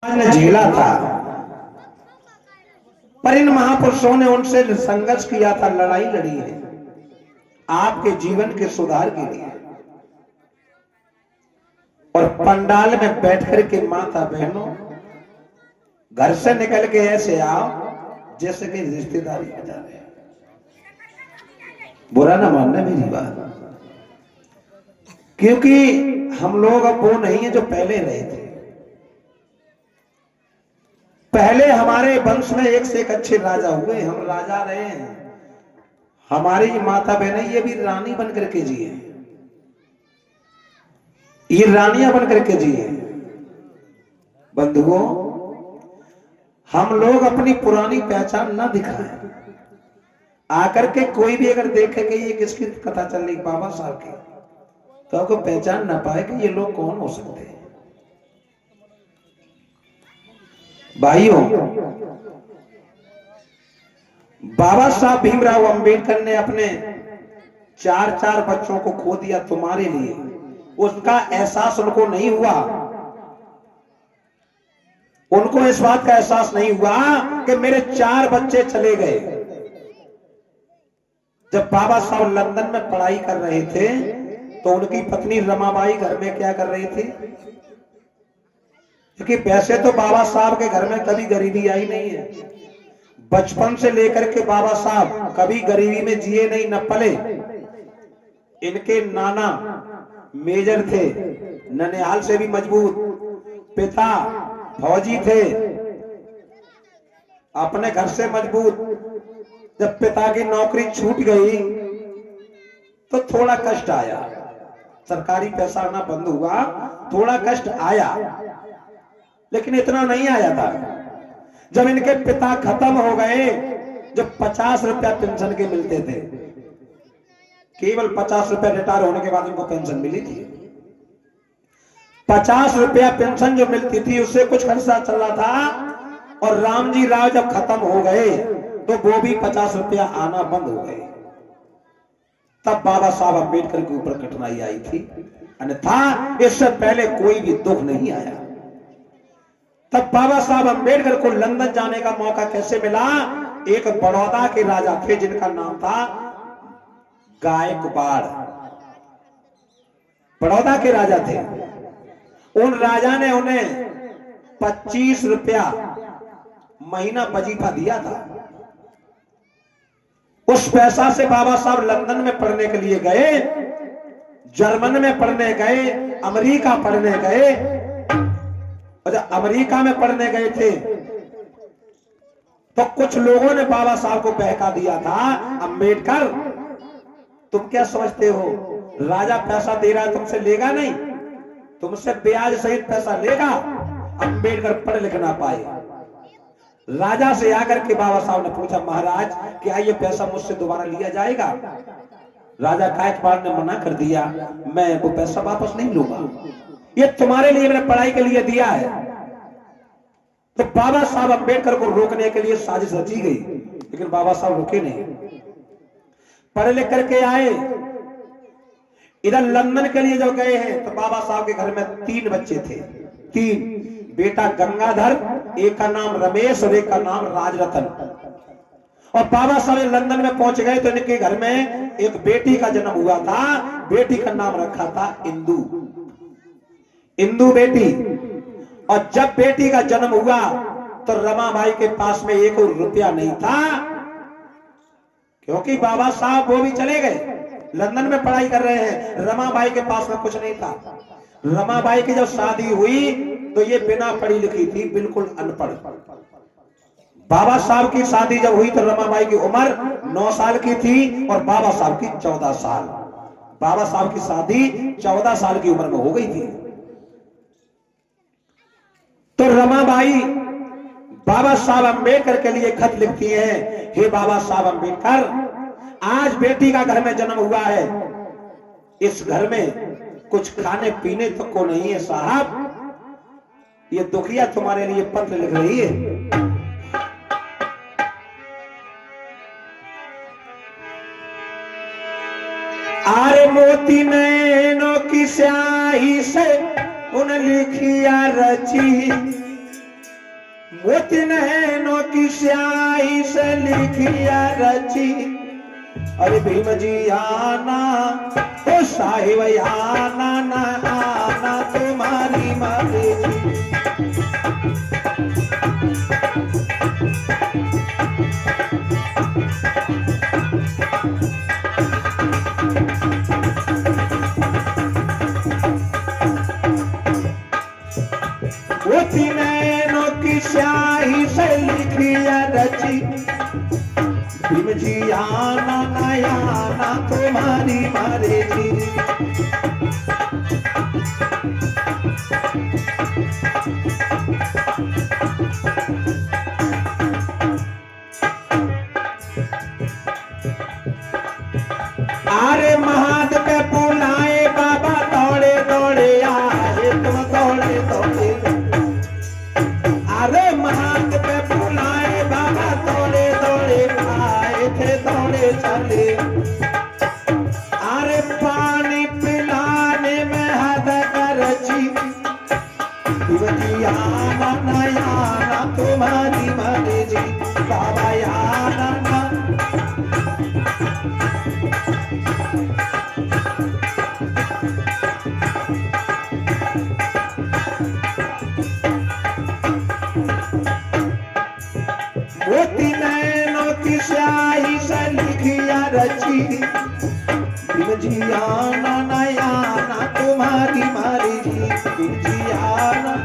ने झेला था, पर इन महापुरुषों ने उनसे संघर्ष किया था, लड़ाई लड़ी है आपके जीवन के सुधार के लिए। और पंडाल में बैठकर के माता बहनों घर से निकल के ऐसे आओ जैसे कि रिश्तेदारी में जा रहे हैं। बुरा ना मानना मेरी बात, क्योंकि हम लोग अब वो नहीं है जो पहले रहे थे। पहले हमारे वंश में एक से एक अच्छे राजा हुए, हम राजा रहे हैं। हमारी माता बहनें ये भी रानी बन करके जिए, ये रानियां बन करके जिए। बंधुओं, हम लोग अपनी पुरानी पहचान ना दिखाएं। आकर के कोई भी अगर देखे कि ये किसकी कथा चल रही बाबा साहब की, तो आपको पहचान ना पाए कि ये लोग कौन हो सकते हैं। भाइयों, बाबा साहब भीमराव अंबेडकर ने अपने चार चार बच्चों को खो दिया तुम्हारे लिए। उसका एहसास उनको नहीं हुआ, उनको इस बात का एहसास नहीं हुआ कि मेरे चार बच्चे चले गए। जब बाबा साहब लंदन में पढ़ाई कर रहे थे तो उनकी पत्नी रमाबाई घर में क्या कर रही थी? क्योंकि वैसे तो बाबा साहब के घर में कभी गरीबी आई नहीं है। बचपन से लेकर के बाबा साहब कभी गरीबी में जिए नहीं, न पले। इनके नाना मेजर थे, ननिहाल से भी मजबूत। पिता फौजी थे, अपने घर से मजबूत। जब पिता की नौकरी छूट गई तो थोड़ा कष्ट आया, सरकारी पैसा आना बंद हुआ, थोड़ा कष्ट आया, लेकिन इतना नहीं आया था। जब इनके पिता खत्म हो गए, जब 50 रुपया पेंशन के मिलते थे, केवल 50 रुपया रिटायर होने के बाद इनको पेंशन मिली थी। 50 रुपया पेंशन जो मिलती थी उससे कुछ खर्चा चल रहा था। और रामजी राव जब खत्म हो गए तो वो भी 50 रुपया आना बंद हो गए। तब बाबा साहब अम्बेडकर के ऊपर कठिनाई आई थी, अन्यथा इससे पहले कोई भी दुख नहीं आया। तब बाबा साहब अम्बेडकर को लंदन जाने का मौका कैसे मिला? एक बड़ौदा के राजा थे जिनका नाम था गायकवाड़। बड़ौदा के राजा थे। उन राजा ने उन्हें 25 रुपया महीना वजीफा दिया था। उस पैसा से बाबा साहब लंदन में पढ़ने के लिए गए, जर्मन में पढ़ने गए, अमेरिका पढ़ने गए। और जब अमेरिका में पढ़ने गए थे तो कुछ लोगों ने बाबा साहब को बहका दिया था, अंबेडकर तुम क्या समझते हो, राजा पैसा दे रहा है तुमसे लेगा नहीं, तुमसे ब्याज सहित पैसा लेगा। अंबेडकर पढ़ लिख ना पाए। राजा से आकर के बाबा साहब ने पूछा, महाराज क्या ये पैसा मुझसे दोबारा लिया जाएगा? राजा गायकवाड़ ने मना कर दिया, मैं वो पैसा वापस नहीं लूंगा, ये तुम्हारे लिए मैंने पढ़ाई के लिए दिया है। तो बाबा साहब अंबेडकर को रोकने के लिए साजिश रची गई, लेकिन बाबा साहब रुके नहीं, पढ़ लिख करके आए। इधर लंदन के लिए जब गए हैं तो बाबा साहब के घर में 3 बच्चे थे, 3 बेटा गंगाधर, एक का नाम रमेश और एक का नाम राजरतन। और बाबा साहब लंदन में पहुंच गए तो इनके घर में एक बेटी का जन्म हुआ था। बेटी का नाम रखा था इंदु, इंदु बेटी। और जब बेटी का जन्म हुआ तो रमाबाई के पास में 1 रुपया नहीं था, क्योंकि बाबा साहब वो भी चले गए, लंदन में पढ़ाई कर रहे हैं। रमाबाई के पास में कुछ नहीं था। रमाबाई की जब शादी हुई तो ये बिना पढ़ी लिखी थी, बिल्कुल अनपढ़। बाबा साहब की शादी जब हुई तो रमाबाई की उम्र 9 साल की थी और बाबा साहब की 14 साल। बाबा साहब की शादी 14 साल की उम्र में हो गई थी। तो रमाबाई बाबा साहब अम्बेडकर के लिए खत लिखती है, हे बाबा साहब अम्बेडकर, आज बेटी का घर में जन्म हुआ है, इस घर में कुछ खाने पीने तक को नहीं है साहब, ये दुखिया तुम्हारे लिए पत्र लिख रही है। आरे मोती नैनों की स्याही से उन लिखिया रची, मोती नैनों की स्याही से लिखिया रची, अरे भीम जी आना तो साहिब आना ना आना तुम्हारी मर्जी। मोती नैनों की स्याही से लिखिया रची, भीम जी आना ना आना तुम्हारी मर्जी। अरे महाद पे बुलाए बाबा दौड़े दौड़े आए तुम दौड़े दौड़े। अरे महाद पे बुलाए बाबा दौड़े दौड़े आए थे दौड़े चले। अरे पानी पिलाने में हद करची, आना ना आना तुम्हारी मर्जी। बाबा आना ना मोती नैनों की स्याही से लिखिया रची, भीम जी आना ना आना तुम्हारी मर्जी। भीम जी आना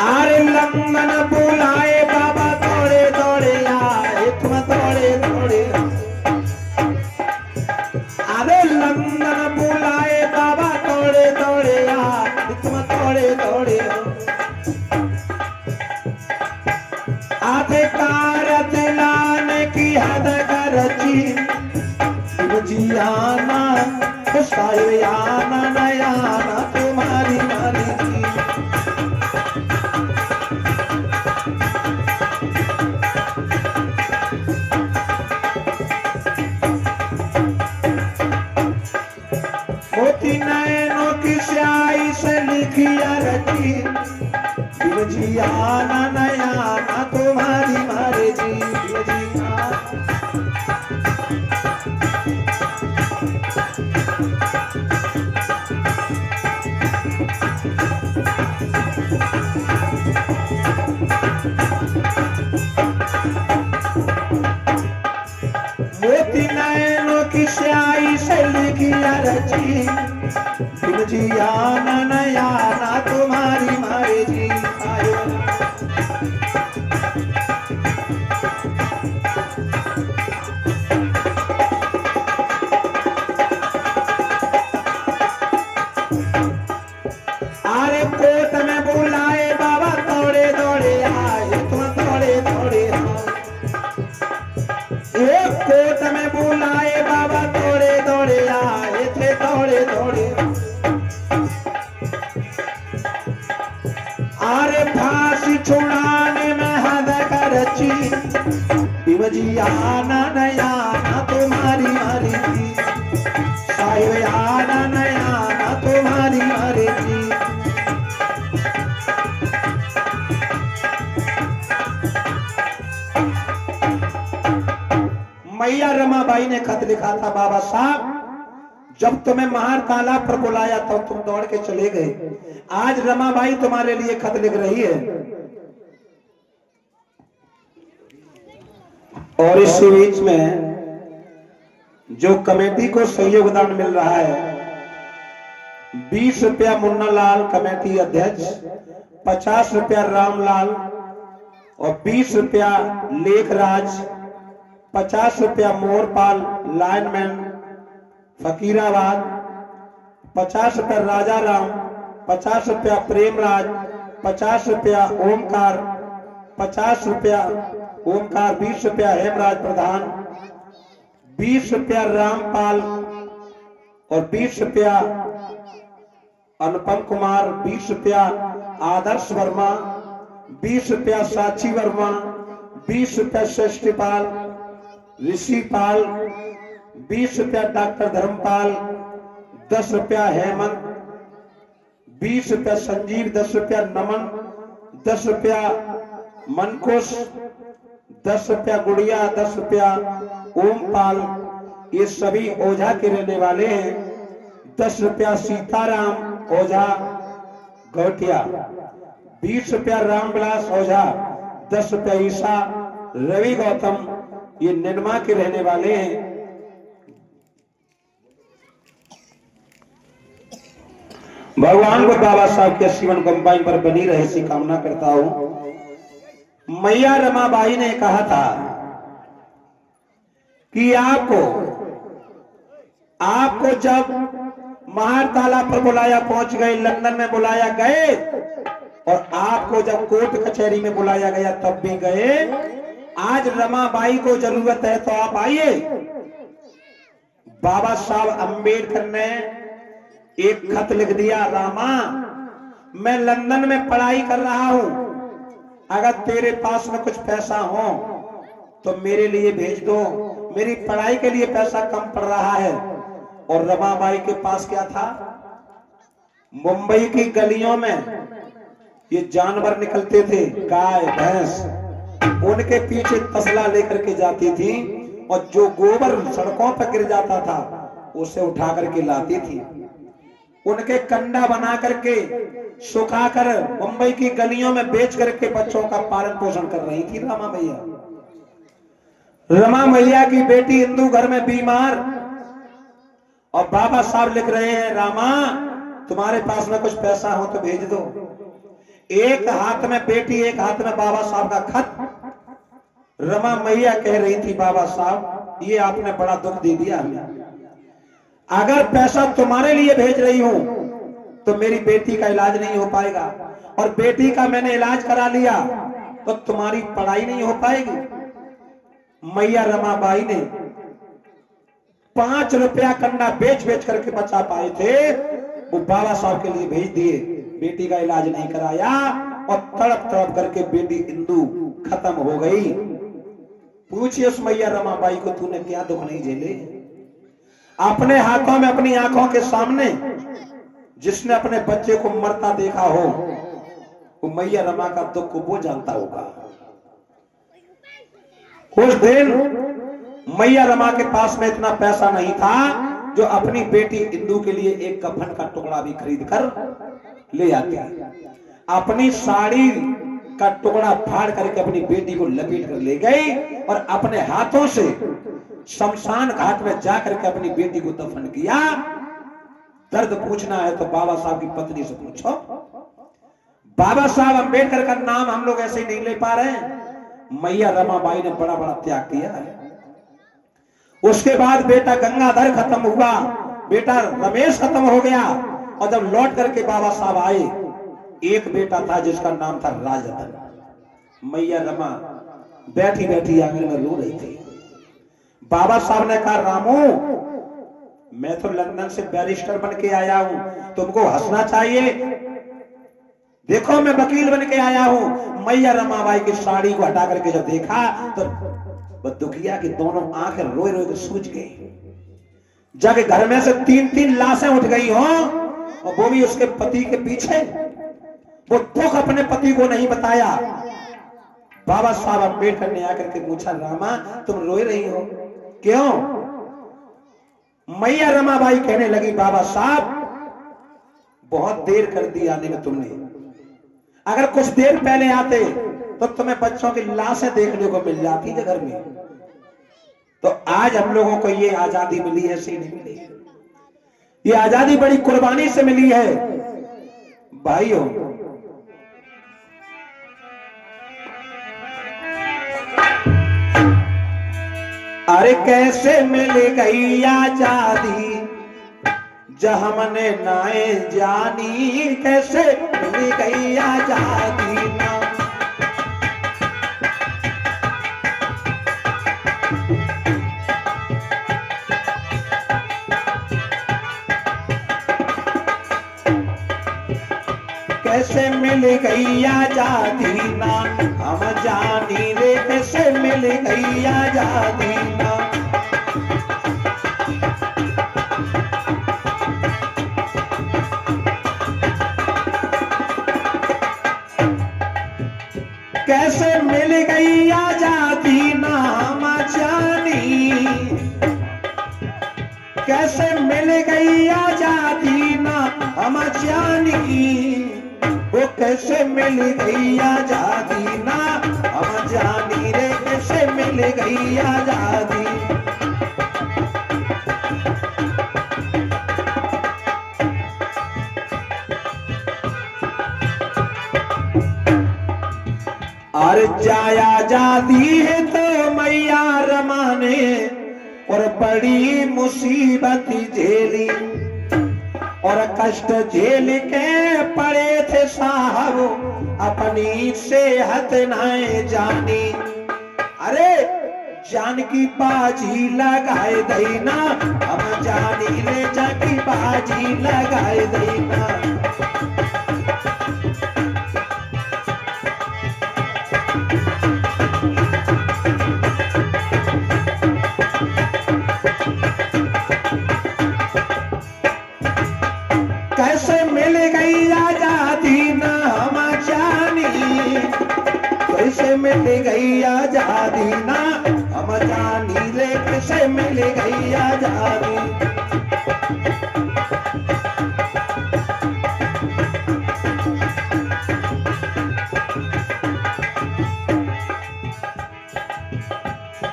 अरे लंदन बुलाए बाबा दौड़े दौड़े आए तुम दौड़े दौड़े। अरे लंदन बुलाए बाबा दौड़े दौड़े आए तुम दौड़े दौड़े। आधे कार दिलाने की हद करची, जी आना साहिब आना ना आना तुम्हारी मर्जी। मोती नैनों की स्याही से लिखिया रची, भीम जी आना ना आना तुम्हारी मर्जी। भीम जी आना मोती नैनों की स्याही से लिखिया रची, भीम जी आना ना आना तुम्हारी मर्जी। अरे कोट में बुलाए बाबा दौड़े दौड़े आए तुम दौड़े दौड़े। एक कोट में बुलाए बाबा दौड़े दौड़े आए थे दौड़े दौड़े। अरे फांसी छुड़ाने में हद करची, भीम जी आना न आना तुम्हारी मर्जी। साहिब आना न आना तुम्हारी मर्जी। मैया रमाबाई ने खत लिखा था, बाबा साहब जब तुम्हें महार तालाब पर बुलाया तब तो तुम दौड़ के चले गए। आज रमाबाई तुम्हारे लिए खत लिख रही है। और इस बीच में जो कमेटी को सहयोग दान मिल रहा है, 20 रुपया मुन्ना लाल कमेटी अध्यक्ष, 50 रुपया रामलाल और 20 रुपया लेखराज, 50 रुपया मोरपाल लाइनमैन फकीराबाद, 50 रुपया राजा राम, 50 रुपया प्रेमराज, 50 रुपया ओमकार, 50 रुपया ओमकार, 20 रुपया हेमराज प्रधान, 20 रुपया रामपाल और 20 रुपया अनुपम कुमार 20 रुपया, आदर्श वर्मा 20 रुपया, साक्षी वर्मा 20 रुपया, श्रेष्ठपाल, ऋषिपाल 20 रुपया, डॉक्टर धर्मपाल 10 रुपया, हेमंत 20 रुपया, संजीव 10 रुपया, नमन 10 रुपया, मनकुश 10 रुपया, गुड़िया 10 रुपया, ओमपाल, ये सभी ओझा के रहने वाले हैं। 10 रुपया, सीताराम ओझा गौटिया, 20 रुपया, रामविलास ओझा, 10 रुपया, ईसा रवि गौतम, ये निरमा के रहने वाले हैं। भगवान को बाबा साहब के जीवन कंबाई पर बनी रहे ऐसी कामना करता हूं। मैया रमाबाई ने कहा था कि आपको जब महारताला पर बुलाया, पहुंच गए, लंदन में बुलाया गए, और आपको जब कोर्ट कचहरी में बुलाया गया तब भी गए। आज रमाबाई को जरूरत है तो आप आइए। बाबा साहब अंबेडकर ने एक खत लिख दिया, रामा मैं लंदन में पढ़ाई कर रहा हूं, अगर तेरे पास में कुछ पैसा हो तो मेरे लिए भेज दो, मेरी पढ़ाई के लिए पैसा कम पड़ रहा है। और रमाबाई के पास क्या था? मुंबई की गलियों में ये जानवर निकलते थे, गाय भैंस, उनके पीछे तसला लेकर के जाती थी, और जो गोबर सड़कों पर गिर जाता था उसे उठा करके लाती थी। उनके कंडा बना करके सुखाकर मुंबई की गलियों में बेच करके बच्चों का पालन पोषण कर रही थी रमा मैया। रमा मैया की बेटी हिंदू घर में बीमार, और बाबा साहब लिख रहे हैं, रामा तुम्हारे पास में कुछ पैसा हो तो भेज दो। एक हाथ में बेटी, एक हाथ में बाबा साहब का खत। रमा मैया कह रही थी, बाबा साहब ये आपने बड़ा दुख दे दिया हमें, अगर पैसा तुम्हारे लिए भेज रही हूं तो मेरी बेटी का इलाज नहीं हो पाएगा, और बेटी का मैंने इलाज करा लिया तो तुम्हारी पढ़ाई नहीं हो पाएगी। मैया रमाबाई ने 5 रुपया कंडा बेच बेच करके बचा पाए थे, वो बाबा साहब के लिए भेज दिए। बेटी का इलाज नहीं कराया और तड़प तड़प करके बेटी इंदू खत्म हो गई। पूछिए उस मैया रमाबाई को, तूने क्या दुख नहीं झेले? अपने हाथों में, अपनी आंखों के सामने जिसने अपने बच्चे को मरता देखा हो, वो मैया रमा का दुख वो जानता होगा। उस दिन मैया रमा के पास में इतना पैसा नहीं था जो अपनी बेटी इंदू के लिए एक कफन का टुकड़ा भी खरीद कर ले आती। अपनी साड़ी का टुकड़ा फाड़ करके अपनी बेटी को लपेट कर ले गई, और अपने हाथों से शमशान घाट में जाकर के अपनी बेटी को दफन किया। दर्द पूछना है तो बाबा साहब की पत्नी से पूछो। बाबा साहब अंबेडकर का नाम हम लोग ऐसे ही नहीं ले पा रहे हैं। मैया रमाबाई ने बड़ा बड़ा त्याग किया है। उसके बाद बेटा गंगाधर खत्म हुआ, बेटा रमेश खत्म हो गया, और जब लौट करके बाबा साहब आए, एक बेटा था जिसका नाम था राजधन। मैया रमा बैठी बैठी आंगन में रो रही थी। बाबा साहब ने कहा, रामू मैं तो लंदन से बैरिस्टर बन के आया हूं, तुमको हंसना चाहिए। देखो मैं वकील बन के आया हूं। मैया रमाबाई की साड़ी को हटा करके जब देखा तो वह दुखिया की दोनों आंखें रोए रोए सूज गई। जब घर में से 3-3 लाशें उठ गई हो, और वो भी उसके पति के पीछे, वो दुख अपने पति को नहीं बताया। बाबा साहब अंबेडकर ने आकर के पूछा, रामा तुम रोए रही हो क्यों? मैया रमाबाई कहने लगी, बाबा साहब बहुत देर कर दी आने में तुमने, अगर कुछ देर पहले आते तो तुम्हें बच्चों की लाशें देखने को मिल जाती थी घर में। तो आज हम लोगों को ये आजादी मिली है, ऐसी नहीं मिली। ये आजादी बड़ी कुर्बानी से मिली है भाइयों। अरे कैसे मिल गई आजादी जहां हमने नाए जानी, कैसे मिल गई आजादी ना। कैसे मिल गई आजादी ना, हम जानी रे कैसे मिल गई आजादी ना। कैसे मिल गई आजादी ना हम जानी, कैसे मिल गई आजादी ना हम जानी, वो कैसे मिल गई आजादी ना हम जानी रे कैसे मिल गई आजादी। और जाया आजादी है तो मैया रमाने और बड़ी मुसीबत झेली और कष्ट झेल के पड़े थे साहब अपनी सेहत न जानी। अरे जान की बाजी लगाए देना हम जानी ले जाकी बाजी लगाए देना। कैसे मिल गई आजादी ना हम जानी, कैसे मिल गई आजादी ना हम जानी रे कैसे मिल गई आजादी।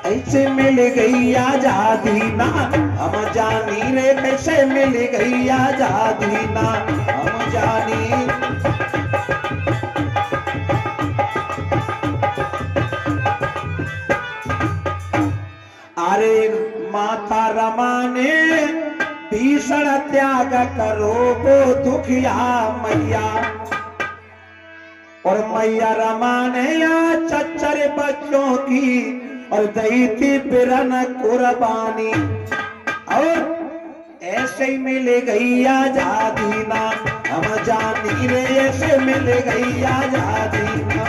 ऐसे मिल गई आजादी ना हम जानी रे कैसे मिल गई आजादी ना हम जानी। अरे माता रमा ने भीषण त्याग करो वो दुखिया मैया, और मैया रमा ने या चच्चर बच्चों की और दी थी बिरन कुर्बानी। और ऐसे ही मिल गई आजादी ना हम जानी रे ऐसे मिल गई आजादी ना।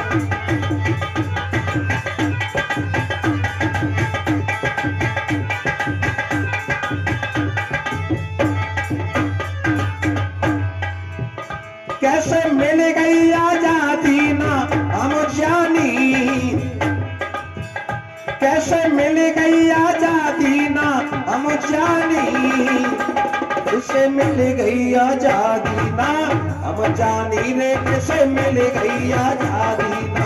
कैसे मिल गई आजादी ना हम जानी, कैसे मिल गई आजादी ना हम जानी, कैसे मिल गई आजादी ना हम जानी रे कैसे मिल गई आजादी ना।